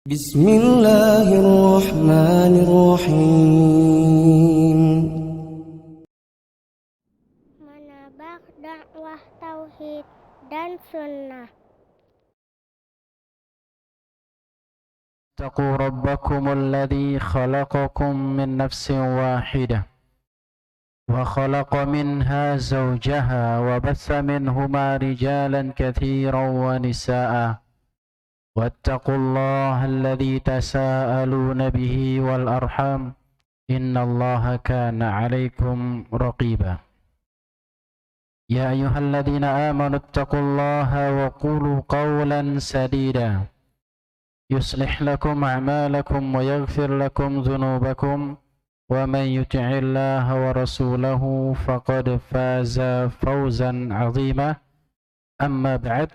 Bismillahirrahmanirrahim. Menabak dakwah tauhid dan sunnah. اتقوا ربكم الذي خلقكم من نفس واحدة وخلق منها زوجها وبث منهما رجالا كثيرا ونساء واتقوا الله الذي تساءلون به والأرحام إن الله كان عليكم رقيبا يا أيها الذين آمنوا اتقوا الله وقولوا قولا سديدا يصلح لكم أعمالكم ويغفر لكم ذنوبكم ومن يطع الله ورسوله فقد فاز فوزا عظيما أما بعد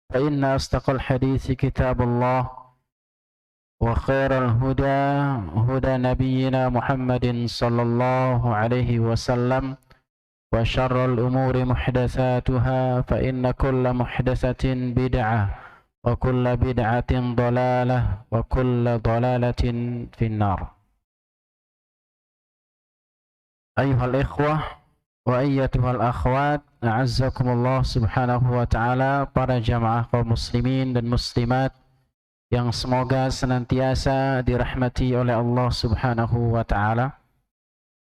فإن أصدق الحديث كتاب الله وخير الهدى هدى نبينا محمد صلى الله عليه وسلم وشر الأمور محدثاتها فإن كل محدثة بدعة وكل بدعة ضلالة وكل ضلالة في النار. أيها الإخوة وأيتها الأخوات أعزكم الله سبحانه وتعالى, para jamaah kaum muslimin dan muslimat yang semoga senantiasa dirahmati oleh Allah subhanahu wa ta'ala.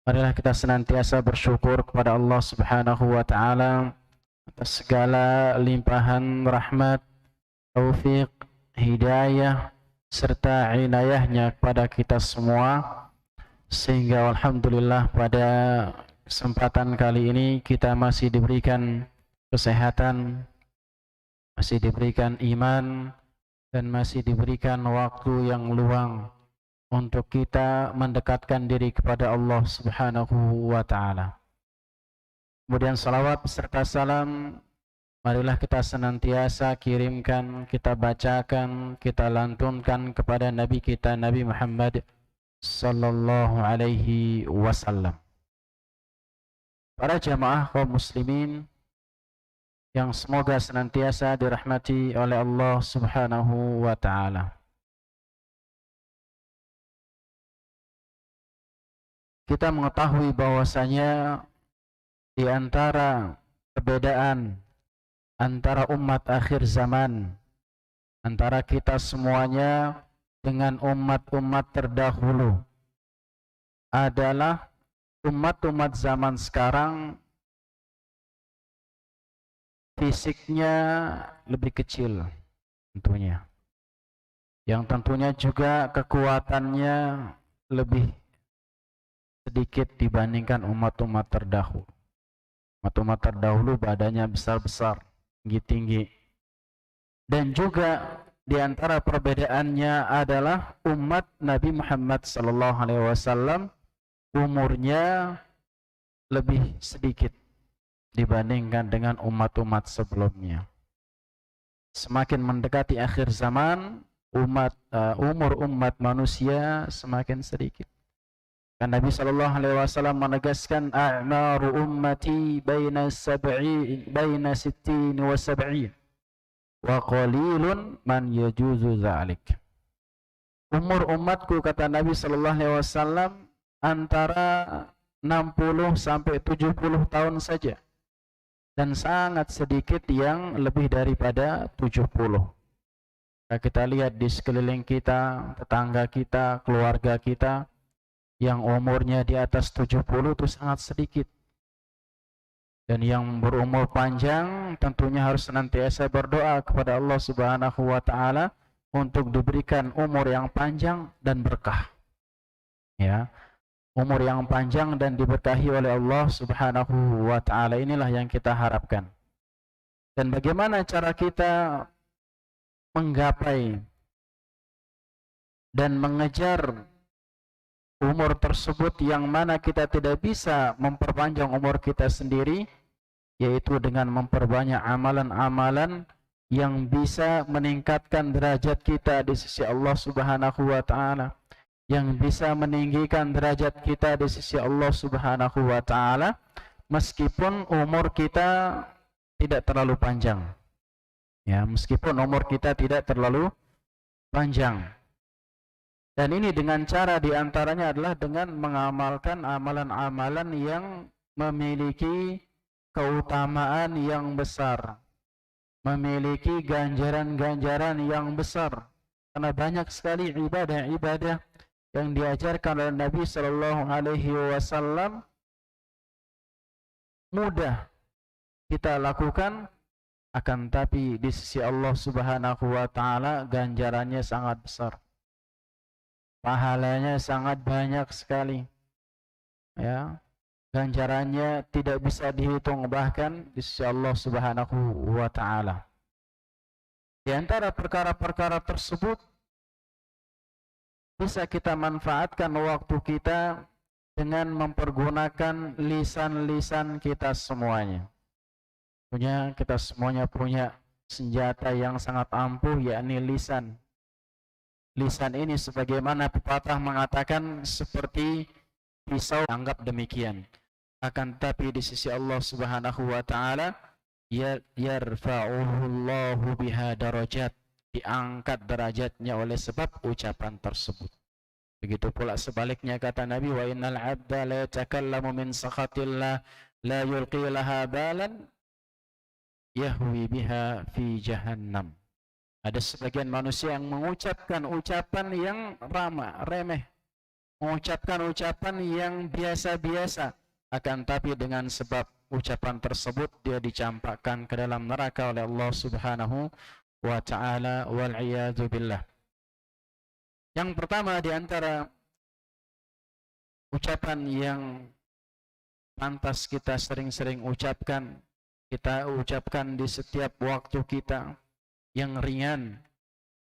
Marilah kita senantiasa bersyukur kepada Allah subhanahu wa ta'ala atas segala limpahan rahmat, taufik, hidayah, serta inayahnya kepada kita semua, sehingga alhamdulillah pada kesempatan kali ini kita masih diberikan kesehatan, masih diberikan iman, dan masih diberikan waktu yang luang untuk kita mendekatkan diri kepada Allah subhanahu wa ta'ala. Kemudian salawat serta salam marilah kita senantiasa kirimkan, kita bacakan, kita lantunkan kepada Nabi kita, Nabi Muhammad sallallahu alaihi wasallam. Para jamaah kaum muslimin yang semoga senantiasa dirahmati oleh Allah subhanahu wa ta'ala. Kita mengetahui bahwasanya di antara perbedaan antara umat akhir zaman, antara kita semuanya dengan umat-umat terdahulu, adalah umat-umat zaman sekarang fisiknya lebih kecil tentunya, yang tentunya juga kekuatannya lebih sedikit dibandingkan umat-umat terdahulu. Umat-umat terdahulu badannya besar-besar, tinggi-tinggi. Dan juga di antara perbedaannya adalah umat Nabi Muhammad sallallahu alaihi wasallam umurnya lebih sedikit dibandingkan dengan umat-umat sebelumnya. Semakin mendekati akhir zaman, umur umat manusia semakin sedikit. Dan Nabi sallallahu alaihi wasallam menegaskan a'maru ummati baina 60 wa 70 wa qalilun man yajuzu dzalik. Umur umatku, kata Nabi sallallahu alaihi wasallam, antara 60 sampai 70 tahun saja, dan sangat sedikit yang lebih daripada 70. Nah, kita lihat di sekeliling kita, tetangga kita, keluarga kita yang umurnya di atas 70 itu sangat sedikit. Dan yang berumur panjang tentunya harus senantiasa berdoa kepada Allah subhanahu wa ta'ala untuk diberikan umur yang panjang dan berkah. Ya, umur yang panjang dan diberkahi oleh Allah subhanahu wa ta'ala, inilah yang kita harapkan. Dan bagaimana cara kita menggapai dan mengejar umur tersebut, yang mana kita tidak bisa memperpanjang umur kita sendiri, yaitu dengan memperbanyak amalan-amalan yang bisa meningkatkan derajat kita di sisi Allah subhanahu wa ta'ala, yang bisa meninggikan derajat kita di sisi Allah subhanahu wa ta'ala, meskipun umur kita tidak terlalu panjang. Ya, meskipun umur kita tidak terlalu panjang. Dan ini dengan cara diantaranya adalah dengan mengamalkan amalan-amalan yang memiliki keutamaan yang besar, memiliki ganjaran-ganjaran yang besar. Karena banyak sekali ibadah-ibadah yang diajarkan oleh Nabi Sallallahu Alaihi Wasallam mudah kita lakukan, akan tapi di sisi Allah Subhanahu Wa Taala ganjarannya sangat besar. Pahalanya sangat banyak sekali, ya, ganjarannya tidak bisa dihitung bahkan di sisi Allah Subhanahu wa Ta'ala. Di antara perkara-perkara tersebut bisa kita manfaatkan waktu kita dengan mempergunakan lisan-lisan kita semuanya. Kita semuanya punya senjata yang sangat ampuh, yakni lisan. Lisan ini sebagaimana pepatah mengatakan seperti pisau, anggap demikian. Akan tapi di sisi Allah Subhanahu wa Ta'ala, yarfa'uhu Allahu biha darajat, diangkat derajatnya oleh sebab ucapan tersebut. Begitu pula sebaliknya kata Nabi, wa innal 'abda la yatakallamu min sakhatillah la yulqi laha balan yahwi biha fi jahannam. Ada sebagian manusia yang mengucapkan ucapan yang remeh, mengucapkan ucapan yang biasa-biasa, akan tapi dengan sebab ucapan tersebut dia dicampakkan ke dalam neraka oleh Allah Subhanahu wa Ta'ala, wal iyadzu billah. Yang pertama di antara ucapan yang pantas kita sering-sering ucapkan, kita ucapkan di setiap waktu kita, yang ringan,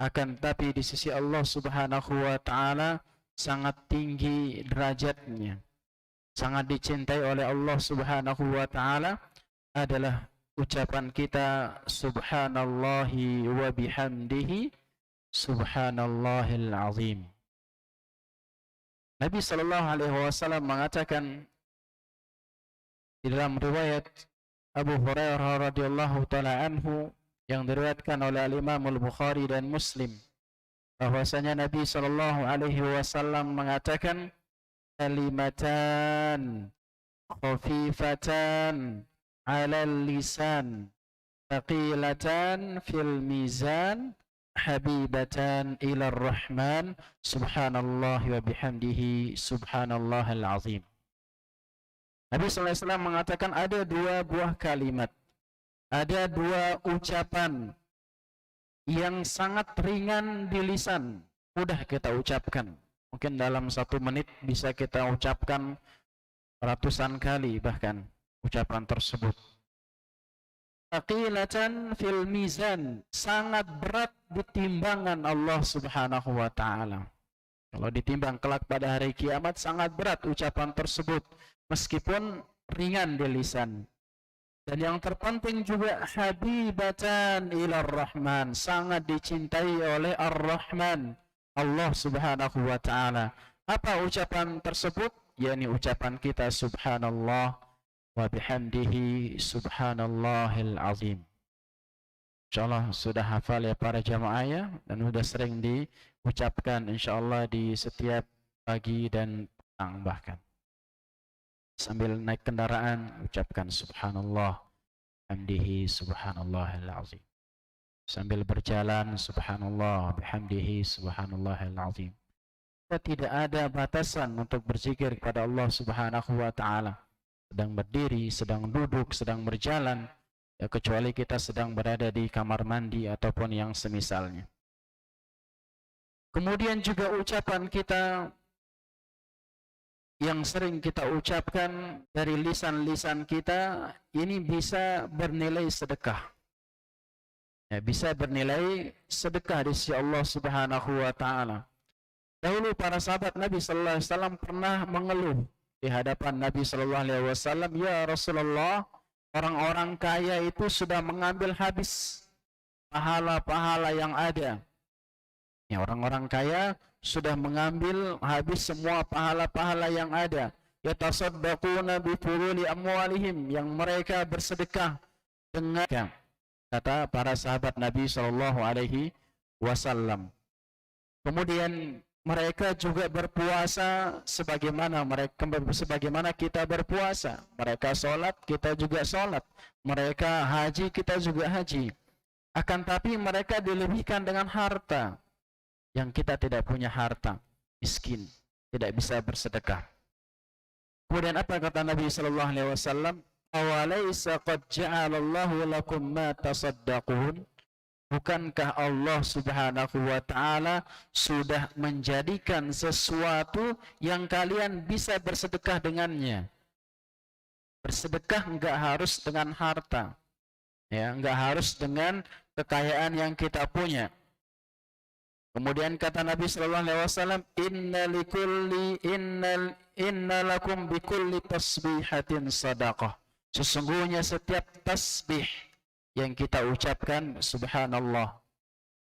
akan tapi di sisi Allah Subhanahu wa Ta'ala sangat tinggi derajatnya, sangat dicintai oleh Allah Subhanahu wa Ta'ala, adalah ucapan kita subhanallahi wa bihamdihi subhanallahil azim. Nabi sallallahu alaihi wasallam mengatakan di dalam riwayat Abu Hurairah radhiyallahu taala anhu yang diriwayatkan oleh Imam Al-Bukhari dan Muslim, bahwasanya Nabi sallallahu alaihi wasallam mengatakan, kalimatan khafifatan 'alal lisan thaqilatan fil mizan habibatan ilar rahman subhanallah wa bihamdihi subhanallahal azim. Nabi sallallahu alaihi wasallam mengatakan ada dua buah kalimat, ada dua ucapan yang sangat ringan di lisan, mudah kita ucapkan. Mungkin dalam 1 menit bisa kita ucapkan ratusan kali bahkan ucapan tersebut. Thaqilatan fil mizan, sangat berat di timbangan Allah Subhanahu wa Ta'ala. Kalau ditimbang kelak pada hari kiamat sangat berat ucapan tersebut, meskipun ringan di lisan. Dan yang terpenting juga habibatan ilar rahman, sangat dicintai oleh ar-Rahman, Allah Subhanahu wa Ta'ala. Apa ucapan tersebut? yakni ucapan kita subhanallah wa bihamdihi subhanallahil azim. Insyaallah sudah hafal ya para jamaah ya, dan sudah sering diucapkan insyaallah di setiap pagi dan petang bahkan. Sambil naik kendaraan ucapkan subhanallah bihamdihi subhanallahil azim. Sambil berjalan subhanallah bihamdihi subhanallahil azim. Kita tidak ada batasan untuk berzikir kepada Allah Subhanahu wa Ta'ala. Sedang berdiri, sedang duduk, sedang berjalan, ya, kecuali kita sedang berada di kamar mandi ataupun yang semisalnya. Kemudian juga ucapan kita yang sering kita ucapkan dari lisan-lisan kita ini bisa bernilai sedekah. Ya, bisa bernilai sedekah di sisi Allah Subhanahu wa Ta'ala. Dahulu para sahabat Nabi sallallahu alaihi wasallam pernah mengeluh di hadapan Nabi sallallahu alaihi wasallam, "Ya Rasulullah, orang-orang kaya itu sudah mengambil habis pahala-pahala yang ada." Ya, orang-orang kaya sudah mengambil habis semua pahala-pahala yang ada. Yatasaddaquna bi furuli amwalihim, yang mereka bersedekah dengan, kata para sahabat Nabi sallallahu alaihi wasallam. Kemudian mereka juga berpuasa sebagaimana kita berpuasa. Mereka sholat, kita juga sholat. Mereka haji, kita juga haji. Akan tapi mereka dilebihkan dengan harta. Yang kita tidak punya harta, miskin, tidak bisa bersedekah. Kemudian apa kata Nabi sallallahu alaihi wasallam? Awalaysa qad ja'alallahu lakum ma tasaddaqun? Bukankah Allah Subhanahu wa taala sudah menjadikan sesuatu yang kalian bisa bersedekah dengannya? Bersedekah enggak harus dengan harta. Ya, enggak harus dengan kekayaan yang kita punya. Kemudian kata Nabi sallallahu alaihi wasallam, inna lakum bikulli tasbihatin sadaqah. Sesungguhnya setiap tasbih yang kita ucapkan subhanallah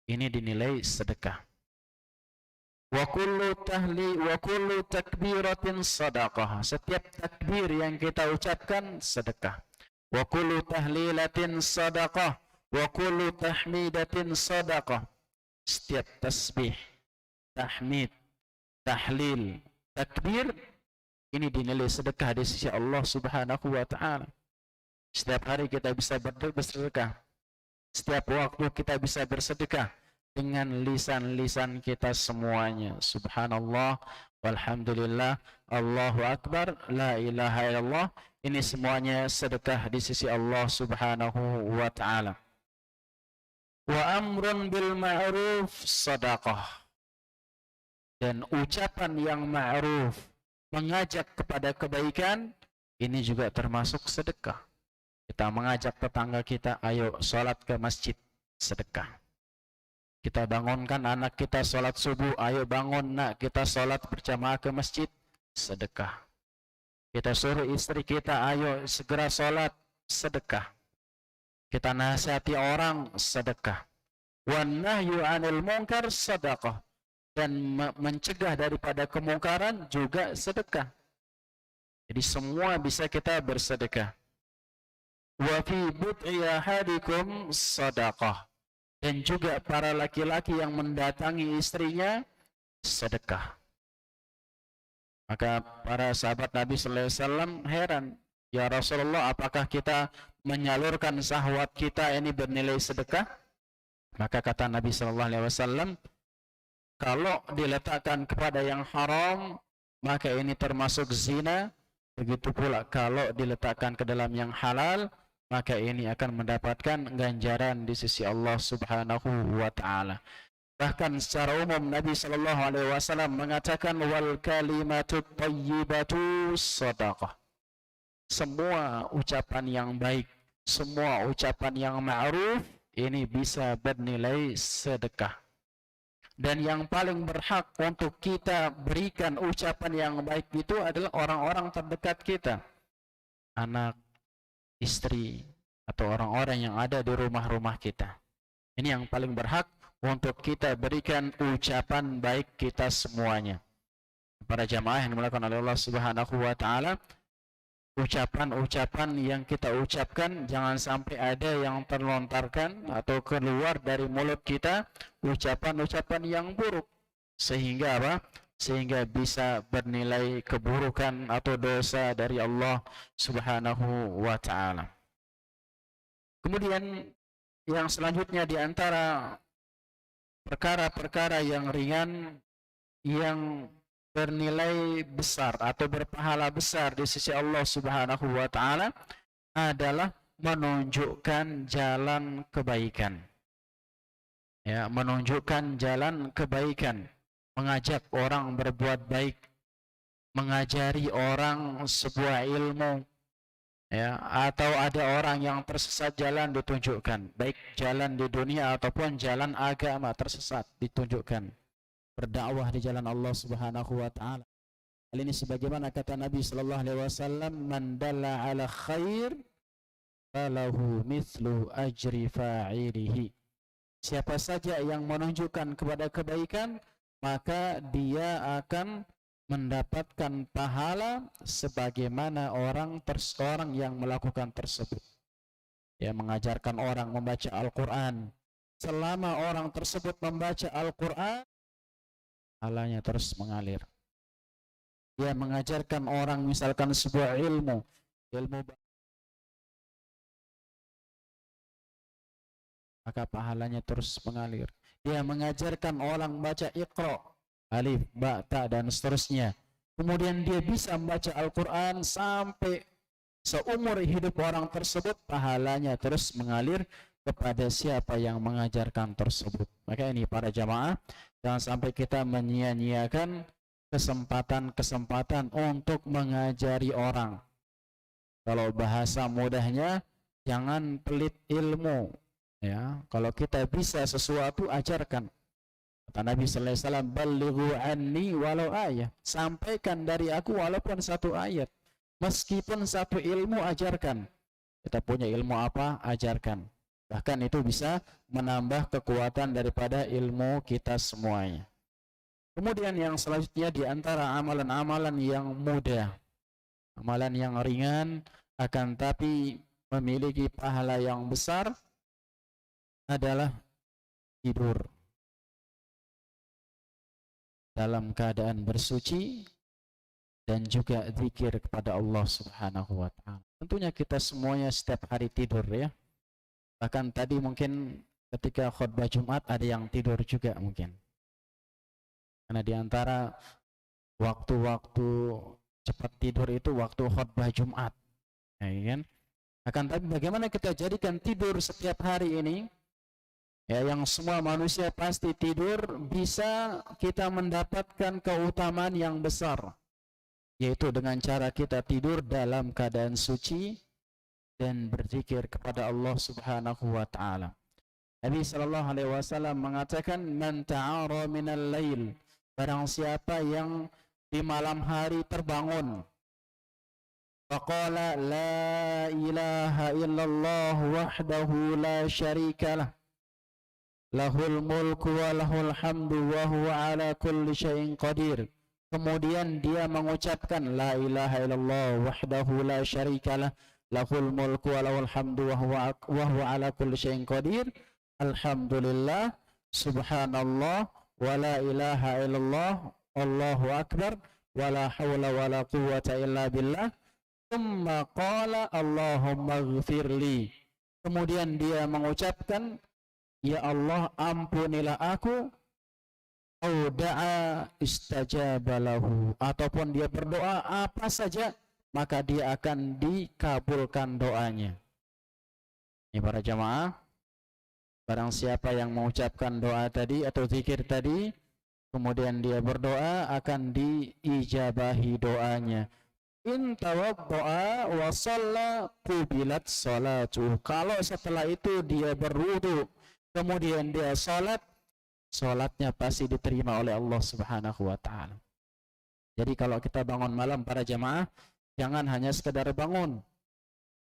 ini dinilai sedekah. Wa kullu takbiratin sadaqah. Setiap takbir yang kita ucapkan sedekah. Wa kullu tahlilatin sadaqah. Wa kullu tahmidatin sadaqah. Setiap tasbih, tahmid, tahlil, takbir ini dinilai sedekah di sisi Allah Subhanahu wa taala. Setiap hari kita bisa bersedekah. Setiap waktu kita bisa bersedekah dengan lisan-lisan kita semuanya. Subhanallah, walhamdulillah, Allahu akbar, la ilaha illallah. Ini semuanya sedekah di sisi Allah Subhanahu wa taala. Wa amrun bil ma'ruf sadaqah. Dan ucapan yang ma'ruf, mengajak kepada kebaikan, ini juga termasuk sedekah. Kita mengajak tetangga kita, ayo sholat ke masjid, sedekah. Kita bangunkan anak kita sholat subuh, ayo bangun nak, kita sholat berjamaah ke masjid, sedekah. Kita suruh istri kita, ayo segera sholat, sedekah. Kita nasihati orang, sedekah. Wan nahyu 'anil munkar sedekah. Dan mencegah daripada kemungkaran juga sedekah. Jadi semua bisa kita bersedekah. Wa fi bud'i ahadikum sedekah. Dan juga para laki-laki yang mendatangi istrinya sedekah. Maka para sahabat Nabi sallallahu alaihi wasallam heran, ya Rasulullah, apakah kita menyalurkan syahwat kita ini bernilai sedekah? Maka kata Nabi sallallahu alaihi wasallam, kalau diletakkan kepada yang haram, maka ini termasuk zina. Begitu pula kalau diletakkan ke dalam yang halal, maka ini akan mendapatkan ganjaran di sisi Allah Subhanahu wa taala. Bahkan secara umum Nabi sallallahu alaihi wasallam mengatakan wal kalimatu thayyibatu shadaqah. Semua ucapan yang baik, semua ucapan yang ma'ruf ini bisa bernilai sedekah. Dan yang paling berhak untuk kita berikan ucapan yang baik itu adalah orang-orang terdekat kita. Anak, istri, atau orang-orang yang ada di rumah-rumah kita. Ini yang paling berhak untuk kita berikan ucapan baik kita semuanya. Para jamaah yang dimuliakan oleh Allah Subhanahu wa taala, ucapan-ucapan yang kita ucapkan jangan sampai ada yang terlontarkan atau keluar dari mulut kita ucapan-ucapan yang buruk, sehingga apa? Sehingga bisa bernilai keburukan atau dosa dari Allah Subhanahu wa taala. Kemudian yang selanjutnya di antara perkara-perkara yang ringan yang bernilai besar atau berpahala besar di sisi Allah Subhanahu wa taala adalah menunjukkan jalan kebaikan. Ya, menunjukkan jalan kebaikan, mengajak orang berbuat baik, mengajari orang sebuah ilmu. Ya, atau ada orang yang tersesat jalan ditunjukkan, baik jalan di dunia ataupun jalan agama tersesat ditunjukkan. Berdakwah di jalan Allah Subhanahu wa taala. Hal ini sebagaimana kata Nabi sallallahu alaihi wasallam, "Man dalla 'ala khair falahu mithlu ajri fa'ilihi." Siapa saja yang menunjukkan kepada kebaikan, maka dia akan mendapatkan pahala sebagaimana orang yang melakukan tersebut. Ya, mengajarkan orang membaca Al-Quran. Selama orang tersebut membaca Al-Quran, pahalanya terus mengalir. Dia mengajarkan orang misalkan sebuah ilmu maka pahalanya terus mengalir. Dia mengajarkan orang baca Iqra, alif, ba, ta, dan seterusnya. Kemudian dia bisa membaca Al-Quran sampai seumur hidup orang tersebut, pahalanya terus mengalir kepada siapa yang mengajarkan tersebut. Maka ini para jamaah, jangan sampai kita menyia-nyiakan kesempatan-kesempatan untuk mengajari orang. Kalau bahasa mudahnya, jangan pelit ilmu. Ya, kalau kita bisa sesuatu, ajarkan. Kata Nabi sallallahu alaihi wasallam, "Ballighu anni walau ayat." Sampaikan dari aku walaupun satu ayat. Meskipun satu ilmu, ajarkan. Kita punya ilmu apa? Ajarkan. Bahkan itu bisa menambah kekuatan daripada ilmu kita semuanya. Kemudian yang selanjutnya di antara amalan-amalan yang mudah, amalan yang ringan akan tapi memiliki pahala yang besar adalah tidur dalam keadaan bersuci dan juga zikir kepada Allah Subhanahu wa taala. Tentunya kita semuanya setiap hari tidur ya. Bahkan tadi mungkin ketika khutbah Jumat ada yang tidur juga mungkin. Karena di antara waktu-waktu cepat tidur itu waktu khutbah Jumat. Ya kan? Akan tapi bagaimana kita jadikan tidur setiap hari ini? Ya, yang semua manusia pasti tidur, bisa kita mendapatkan keutamaan yang besar, yaitu dengan cara kita tidur dalam keadaan suci dan berzikir kepada Allah Subhanahu wa taala. Nabi sallallahu alaihi wasallam mengatakan, "Man ta'ara minal lail," barang siapa yang di malam hari terbangun, faqala la ilaha illallah wahdahu la syarikalah, lahul mulku wa lahul hamdu wa huwa ala kulli syai'in qadir. Kemudian dia mengucapkan la ilaha illallah wahdahu la syarikalah, lahul mulku wa lahul hamdu wa huwa ala kulli syai'in qadir. Alhamdulillah, subhanallah, wa la ilaha illallah, Allahu akbar, wa la hawla wa la quwwata illa billah. Thumma qala Allahumma ighfirli. Kemudian dia mengucapkan, ya Allah, ampunilah aku. Au da'a istajaba lahu, ataupun dia berdoa apa saja maka dia akan dikabulkan doanya. Ini para jamaah, barang siapa yang mengucapkan doa tadi atau zikir tadi, kemudian dia berdoa, akan diijabahi doanya. In tawaddo'a wa shalla qubilat salatuh. Kalau setelah itu dia berwudu, kemudian dia salat, salatnya pasti diterima oleh Allah Subhanahu wa taala. Jadi kalau kita bangun malam para jamaah, jangan hanya sekedar bangun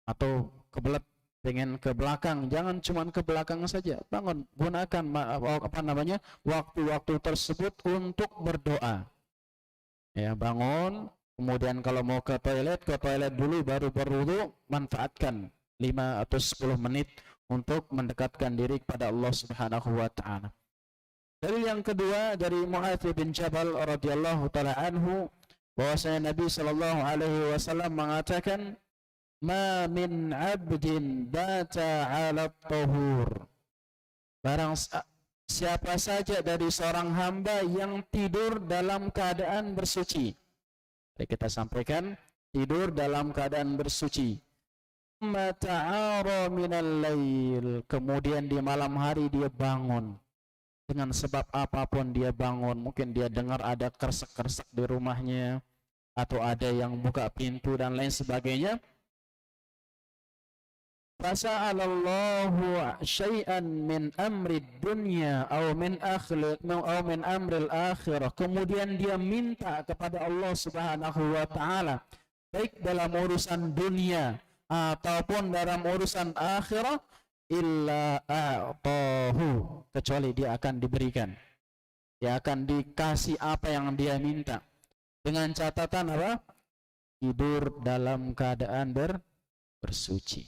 atau kebelet pengen ke belakang, jangan cuma ke belakang saja. Bangun, gunakan waktu-waktu tersebut untuk berdoa. Ya, bangun, kemudian kalau mau ke toilet dulu, baru berwudu, manfaatkan 5 atau 10 menit untuk mendekatkan diri kepada Allah Subhanahu wa taala. Dalil yang kedua dari Mu'adz bin Jabal radhiyallahu taala anhu, bahwasanya Nabi sallallahu alaihi wasallam mengatakan, "Ma min 'abdin bata 'ala tahur." Barang siapa saja dari seorang hamba yang tidur dalam keadaan bersuci. Jadi kita sampaikan tidur dalam keadaan bersuci. Mata'ara minal lail, kemudian di malam hari dia bangun. Dengan sebab apapun dia bangun, mungkin dia dengar ada kersek-kersek di rumahnya, atau ada yang buka pintu dan lain sebagainya. Fasa'alallahu syai'an min amri dunya aw min amril akhirah. Kemudian dia minta kepada Allah Subhanahu wa taala, baik dalam urusan dunia ataupun dalam urusan akhirat, illa a'tahu, kecuali dia akan diberikan, dia akan dikasih apa yang dia minta, dengan catatan apa? Tidur dalam keadaan bersuci.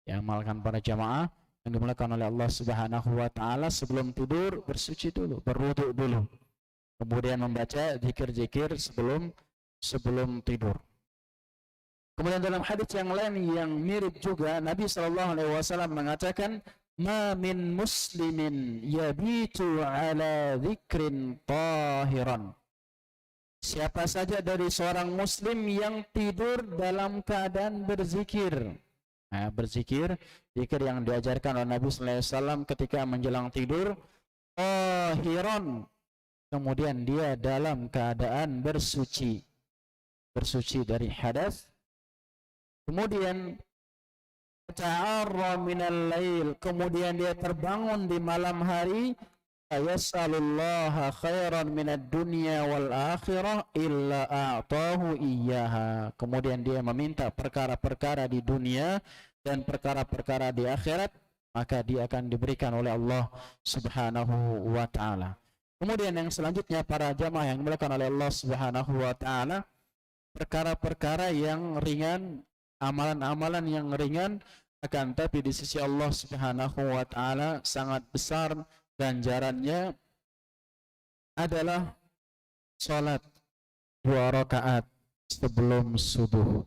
Ya, amalkan para jamaah yang dimuliakan oleh Allah Subhanahu wa taala, sebelum tidur bersuci dulu, berwudu dulu. Kemudian membaca zikir-zikir sebelum tidur. Kemudian dalam hadis yang lain yang mirip juga, Nabi SAW mengatakan, "Ma min muslimin yabitu ala dzikrin tahiran." Siapa saja dari seorang muslim yang tidur dalam keadaan berzikir. Nah, berzikir, zikir yang diajarkan oleh Nabi SAW ketika menjelang tidur, tahiran. Kemudian dia dalam keadaan bersuci dari hadas. Kemudian ta'arra minal lail, kemudian dia terbangun di malam hari, ayasalullaha khairan minad dunya wal akhirah illa a'tahu iyyaha. Kemudian dia meminta perkara-perkara di dunia dan perkara-perkara di akhirat, maka dia akan diberikan oleh Allah Subhanahu wa taala. Kemudian yang selanjutnya, para jamaah yang dimuliakan oleh Allah Subhanahu wa taala, perkara-perkara yang ringan, amalan-amalan yang ringan, akan tapi di sisi Allah Subhanahu wa taala sangat besar ganjarannya, adalah salat 2 rakaat sebelum subuh.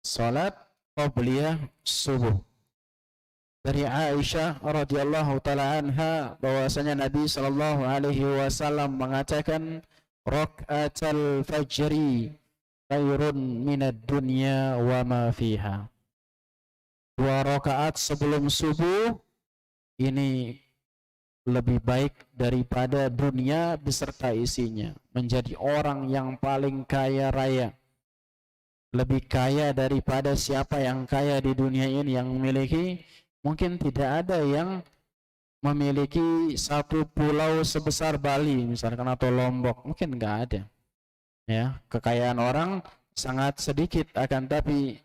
Salat qabliyah subuh. Dari Aisyah radhiyallahu taala anha bahwasanya Nabi sallallahu alaihi wasallam mengatakan, "Raka'atul fajri khairun minad dunya wa ma fiha." 2 rakaat sebelum subuh ini lebih baik daripada dunia beserta isinya. Menjadi orang yang paling kaya raya, lebih kaya daripada siapa yang kaya di dunia ini yang memiliki. Mungkin tidak ada yang memiliki satu pulau sebesar Bali misalkan atau Lombok, mungkin nggak ada. Ya, kekayaan orang sangat sedikit, akan tapi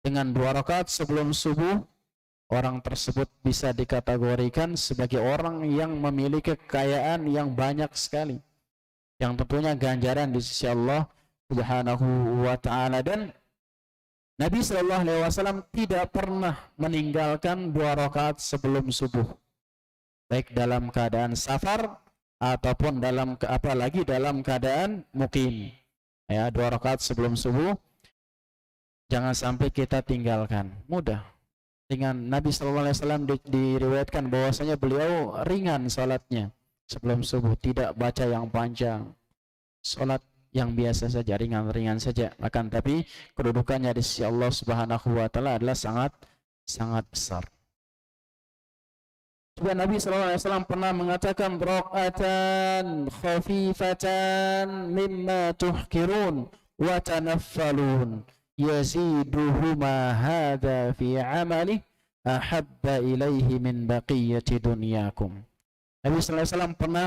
dengan 2 rakaat sebelum subuh, orang tersebut bisa dikategorikan sebagai orang yang memiliki kekayaan yang banyak sekali, yang tentunya ganjaran di sisi Allah Subhanahu wa taala. Dan Nabi sallallahu alaihi wasallam tidak pernah meninggalkan 2 rakaat sebelum subuh, baik dalam keadaan safar ataupun apalagi dalam keadaan mukim. Ya, 2 rakaat sebelum subuh jangan sampai kita tinggalkan. Mudah. Dengan Nabi sallallahu alaihi wasallam diriwayatkan bahwasanya beliau ringan salatnya sebelum subuh, tidak baca yang panjang. Salat yang biasa saja, ringan-ringan saja. Akan tapi kedudukannya di sisi Allah Subhanahu wa taala adalah sangat besar. Juga Nabi sallallahu alaihi wasallam pernah mengatakan, "Raqatan khafifatan mimma tuhkirun wa tanaffalun yaziduhuma hadha fi amali ahabba ilaihi min baqiyati dunyakum." Nabi sallallahu alaihi wasallam pernah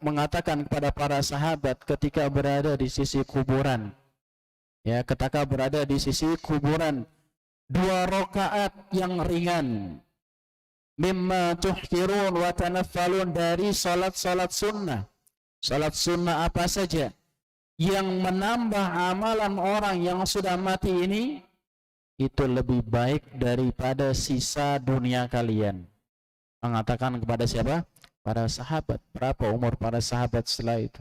mengatakan kepada para sahabat ketika berada di sisi kuburan, ya, ketika berada di sisi kuburan, 2 rakaat yang ringan, mimma tuhkirun wa tanaffalun, dari salat-salat sunnah. Salat sunnah apa saja yang menambah amalan orang yang sudah mati ini, itu lebih baik daripada sisa dunia kalian. Mengatakan kepada siapa? Para sahabat. Berapa umur para sahabat setelah itu?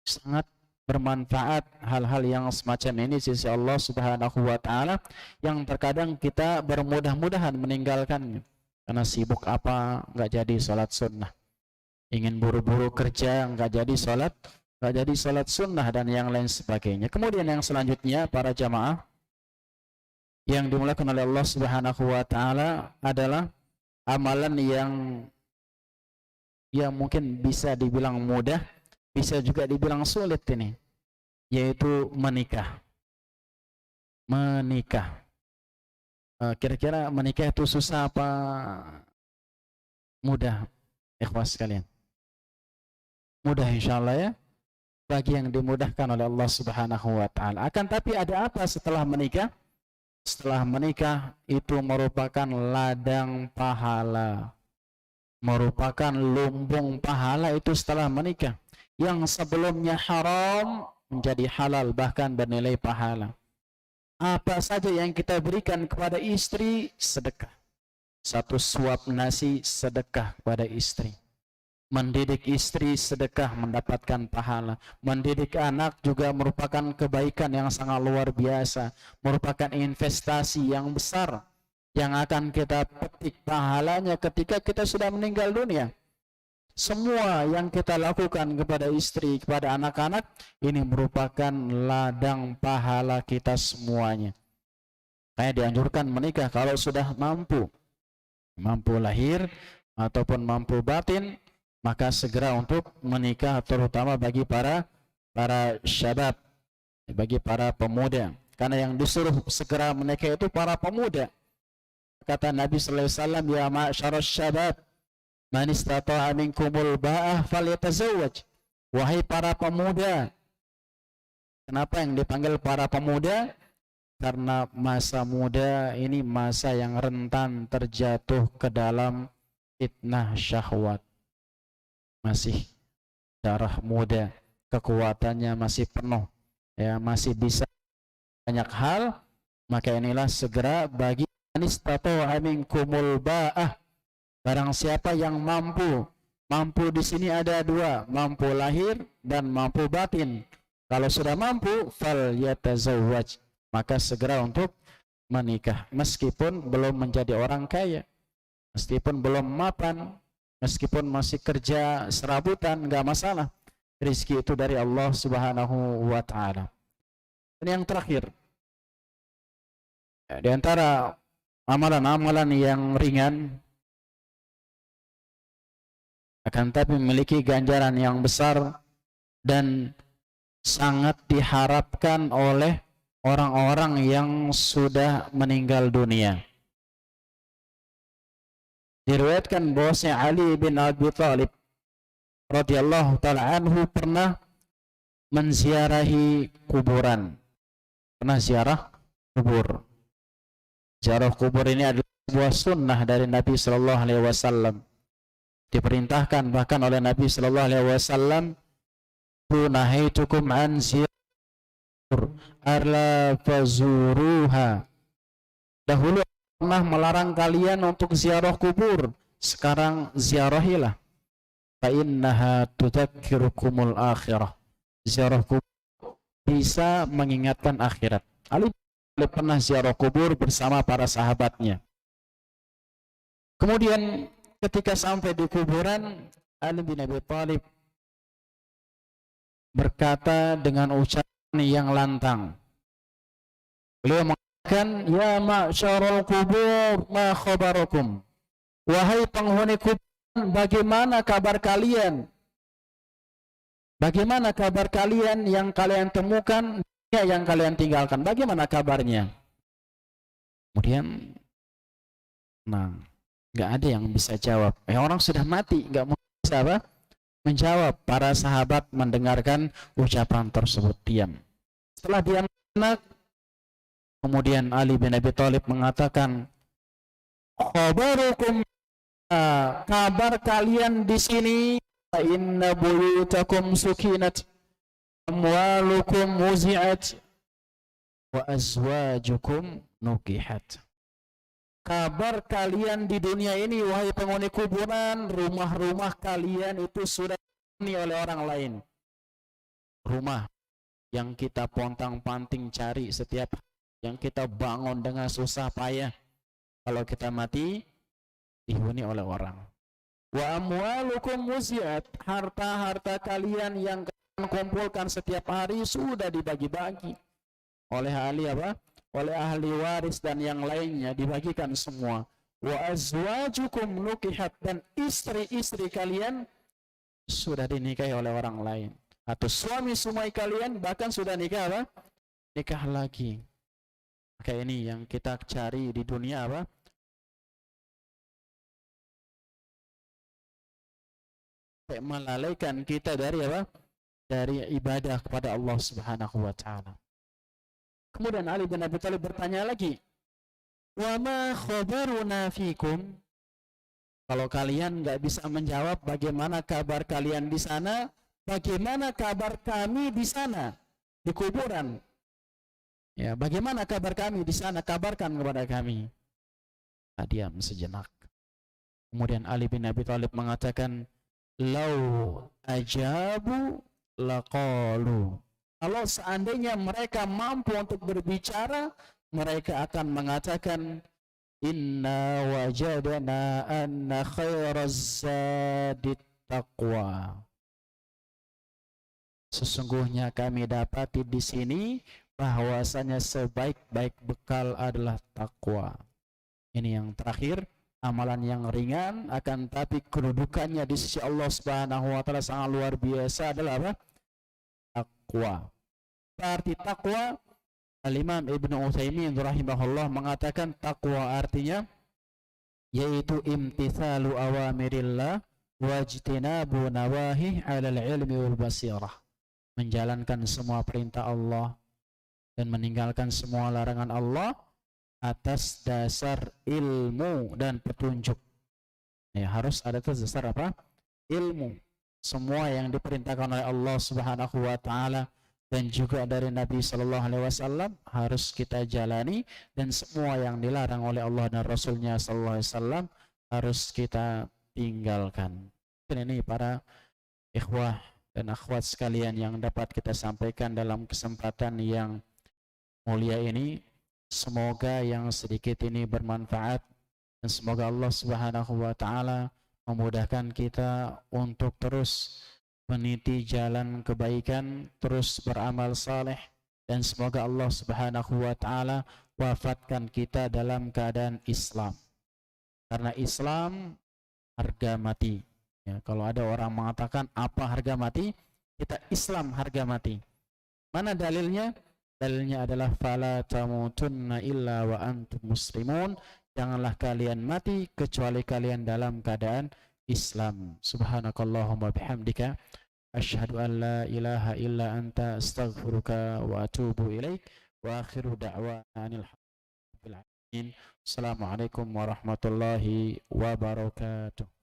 Sangat bermanfaat hal-hal yang semacam ini di sisi Allah Subhanahu wa taala, yang terkadang kita bermudah-mudahan meninggalkannya karena sibuk apa, nggak jadi salat sunnah. Ingin buru-buru kerja, nggak jadi salat sunnah dan yang lain sebagainya. Kemudian yang selanjutnya, para jamaah yang dimuliakan oleh Allah Subhanahu wa taala, adalah amalan yang mungkin bisa dibilang mudah, bisa juga dibilang sulit ini, yaitu menikah. Kira-kira menikah itu susah apa mudah, ikhwas sekalian? Mudah insyaallah ya, bagi yang dimudahkan oleh Allah Subhanahu wa taala. Akan tapi ada apa setelah menikah? Setelah menikah itu merupakan ladang pahala, merupakan lumbung pahala itu setelah menikah. Yang sebelumnya haram menjadi halal, bahkan bernilai pahala. Apa saja yang kita berikan kepada istri, sedekah. 1 suap nasi sedekah kepada istri. Mendidik istri sedekah mendapatkan pahala. Mendidik anak juga merupakan kebaikan yang sangat luar biasa. Merupakan investasi yang besar yang akan kita petik pahalanya ketika kita sudah meninggal dunia. Semua yang kita lakukan kepada istri, kepada anak-anak, ini merupakan ladang pahala kita semuanya. Kayak dianjurkan menikah kalau sudah mampu lahir ataupun mampu batin, maka segera untuk menikah, terutama bagi para syabab, bagi para pemuda. Karena yang disuruh segera menikah itu para pemuda. Kata Nabi sallallahu alaihi wasallam, ya ma'syarasy syabab, man istata'a minkumul ba'ah falyatazawwaj. Wahai para pemuda. Kenapa yang dipanggil para pemuda? Karena masa muda ini masa yang rentan terjatuh ke dalam fitnah syahwat. Masih darah muda, kekuatannya masih penuh, ya, masih bisa banyak hal. Maka inilah segera bagi anistata'a minkumul ba'ah, barang siapa yang mampu di sini ada dua, mampu lahir dan mampu batin. Kalau sudah mampu, fal yatazawwaj, maka segera untuk menikah, meskipun belum menjadi orang kaya, meskipun belum mapan, meskipun masih kerja serabutan, enggak masalah. Rezeki itu dari Allah Subhanahu wa taala. Dan yang terakhir, di antara amalan-amalan yang ringan akan tapi memiliki ganjaran yang besar dan sangat diharapkan oleh orang-orang yang sudah meninggal dunia. Diriwayatkan bahwasanya Ali bin Abi Thalib radhiyallahu taala anhu pernah menziarahi kuburan. Pernah ziarah kubur. Ziarah kubur ini adalah sebuah sunnah dari Nabi sallallahu alaihi wasallam. Diperintahkan bahkan oleh Nabi sallallahu alaihi wasallam, "Nahaitukum an ziyarah arla fazuruha." Dahulu pernah melarang kalian untuk ziarah kubur, sekarang ziarahilah. Fa innaha tudzakirukumul akhirah. Ziarah kubur bisa mengingatkan akhirat. Ali pernah ziarah kubur bersama para sahabatnya. Kemudian ketika sampai di kuburan, Ali bin Abi Thalib berkata dengan ucapan yang lantang. Beliau mengatakan, "Ya ma'syarul kubur, ma khabarukum?" Wahai penghuni kuburan, bagaimana kabar kalian? Bagaimana kabar kalian yang kalian temukan, yang kalian tinggalkan? Bagaimana kabarnya? Kemudian, nggak ada yang bisa jawab. Orang sudah mati, nggak mau bisa apa? Menjawab. Para sahabat mendengarkan ucapan tersebut diam. Setelah diam, kemudian Ali bin Abi Thalib mengatakan, "Khabarukum, kabar kalian di sini, inna buyutakum sukinat, amwalukum muzi'at, wa azwajukum nukihat." Kabar kalian di dunia ini, wahai penghuni kuburan, rumah-rumah kalian itu sudah dihuni oleh orang lain. Rumah yang kita pontang-panting cari setiap, yang kita bangun dengan susah payah, kalau kita mati dihuni oleh orang. Wa amwalukum muziat, harta-harta kalian yang kalian kumpulkan setiap hari sudah dibagi-bagi oleh ahli apa? Oleh ahli waris dan yang lainnya, dibagikan semua. Wa azwajukum nukihat, dan istri-istri kalian sudah dinikahi oleh orang lain. Atau suami-suami kalian bahkan sudah nikah apa? Nikah lagi. Maka ini yang kita cari di dunia apa? Melalaikan kita dari apa? Dari ibadah kepada Allah Subhanahu wa taala. Kemudian Ali bin Abi Thalib bertanya lagi, "Wa ma khabaruna fikum?" Kalau kalian nggak bisa menjawab bagaimana kabar kalian di sana, bagaimana kabar kami di sana di kuburan? Ya, bagaimana kabar kami di sana? Kabarkan kepada kami. Diam sejenak. Kemudian Ali bin Abi Thalib mengatakan, Lau ajabu laqalu. Kalau seandainya mereka mampu untuk berbicara, mereka akan mengatakan inna wajadana anna khairaz zadit taqwa. Sesungguhnya kami dapati di sini bahwasanya sebaik-baik bekal adalah takwa. Ini yang terakhir, amalan yang ringan akan tapi kedudukannya di sisi Allah Subhanahu wa taala sangat luar biasa adalah apa? Takwa. Arti takwa, Al-Imam Ibnu Utsaimin rahimahullah mengatakan takwa artinya yaitu imtithalu awamirillah wajtinabu nawahi 'alal ilmi wal basirah. Menjalankan semua perintah Allah dan meninggalkan semua larangan Allah atas dasar ilmu dan petunjuk. Ya, harus ada atas dasar apa? Ilmu. Semua yang diperintahkan oleh Allah Subhanahu wa taala dan juga dari Nabi sallallahu alaihi wasallam harus kita jalani, dan semua yang dilarang oleh Allah dan Rasulnya sallallahu alaihi wasallam harus kita tinggalkan. Dan ini para ikhwah dan akhwat sekalian yang dapat kita sampaikan dalam kesempatan yang mulia ini. Semoga yang sedikit ini bermanfaat dan semoga Allah Subhanahu wa taala memudahkan kita untuk terus meniti jalan kebaikan, terus beramal saleh, dan semoga Allah Subhanahu wa taala wafatkan kita dalam keadaan Islam. Karena Islam harga mati. Ya, kalau ada orang mengatakan apa harga mati, kita Islam harga mati. Mana dalilnya? Dalilnya adalah fala tamutunna illa wa antum muslimun. Janganlah kalian mati kecuali kalian dalam keadaan Islam. Subhanakallahumma bihamdika asyhadu an la ilaha illa anta astaghfiruka wa atubu ilaik. Wa akhiru da'wana alhamdulillahi rabbil alamin. Assalamualaikum warahmatullahi wabarakatuh.